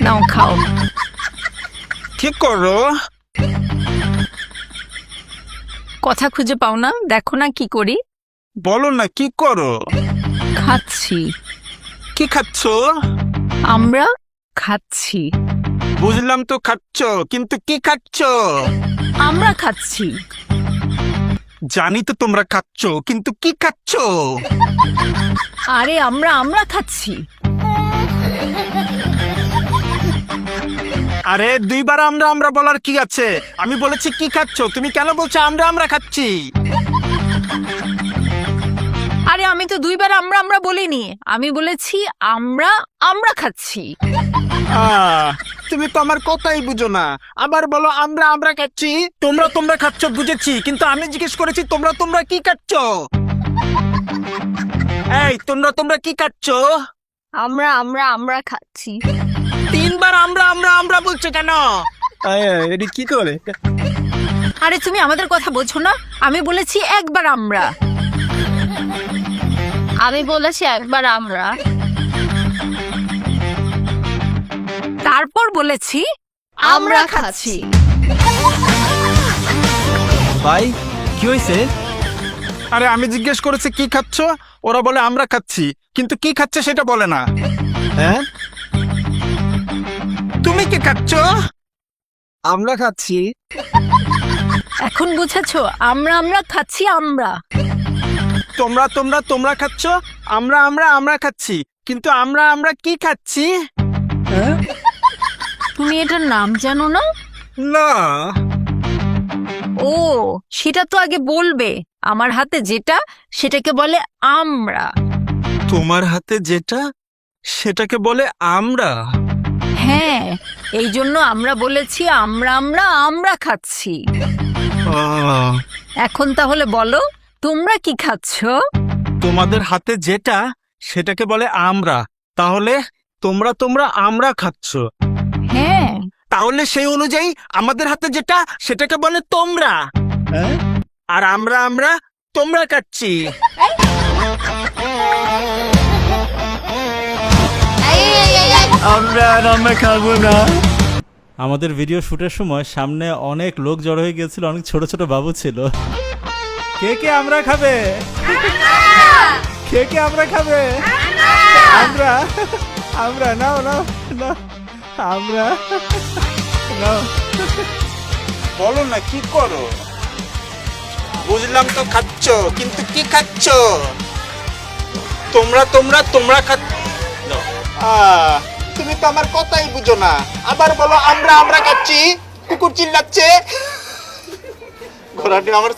নাও খাও। কি করো? কথা খুঁজে পাও না? দেখো না কি করি। বলো না কি করো? খাচ্ছি। কি খাচ্ছ? আমরা খাচ্ছি। বুঝলাম তো খাচ্ছ, কিন্তু কি খাচ্ছ? আমরা খাচ্ছি। জানি তো তোমরা খাচ্ছ, কিন্তু কি খাচ্ছ? আরে আমরা খাচ্ছি। আরে দুইবার আমরা বলার কি আছে? আমি বলেছি কি খাচ্ছ, তুমি কেন বলছো আমরা খাচ্ছি? আরে আমি তো দুইবার আমরা বলিনি, আমি বলেছি আমরা খাচ্ছি। তুমি তো আমার কথাই বুঝো না। আবার বলো আমরা খাচ্ছি। তোমরা খাচ্ছ বুঝেছি, কিন্তু আমি জিজ্ঞেস করেছি তোমরা কি খাচ্ছ? এই তোমরা কি খাচ্ছ? আমরা খাচ্ছি। তিনবার আমরা বলছো কেন? এটি কি করে? আরে তুমি আমাদের কথা বোঝো না? আমি বলেছি একবার আমরা। আমি বলেছি একবার আমরা। তারপর বলেছি আমরা খাচ্ছি। ভাই কি হয়েছে? আরে আমি জিজ্ঞেস করেছি কি খাচ্ছ, ওরা বলে আমরা খাচ্ছি, কিন্তু কি খাচ্ছে সেটা বলে না। হ্যাঁ তুমি কি খাচ্ছ? আমরা খাচ্ছি। এখন বুঝেছো? আমরা খাচ্ছি। আমরা তোমরা খাচ্ছ, আমরা খাচ্ছি, কিন্তু আমরা কি খাচ্ছি? হ্যাঁ তুমি এটার নাম জানো না? না। ও, সেটা তো আগে বলবে। আমার হাতে যেটা সেটাকে বলে আমরা। তোমার হাতে যেটা সেটাকে বলে আমরা? হ্যাঁ, এই জন্য আমরা বলেছি আমরা খাচ্ছি। আহ, এখন তাহলে বলো তোমরা কি খাচ্ছ? তোমাদের হাতে যেটা সেটাকে বলে আমরা, তাহলে তোমরা আমরা খাচ্ছ। হ্যাঁ, তাহলে সেই অনুযায়ী আমাদের হাতে যেটা সেটাকে বলে তোমরা, হ্যাঁ আর আমরা তোমরা খাচ্ছি। আমরা খাবো না। আমাদের ভিডিও শুটের সময় সামনে অনেক লোক জড়ো হয়ে গিয়েছিল, অনেক ছোট ছোট বাবু ছিল। কে আমরা খাবে? কে আমরা খাবে? আমরা নাও আমরা নাও। বলো না কি করো? বুঝলাম তো খাচ্ছ, কিন্তু কি খাচ্ছ? তোমরা খাচ্ছ। তুমি তো আমার কথাই বুঝো না। আবার বলো আমরা খাচ্ছি। কুকুর চিল্লাচ্ছে। ঘোড়াটি আমার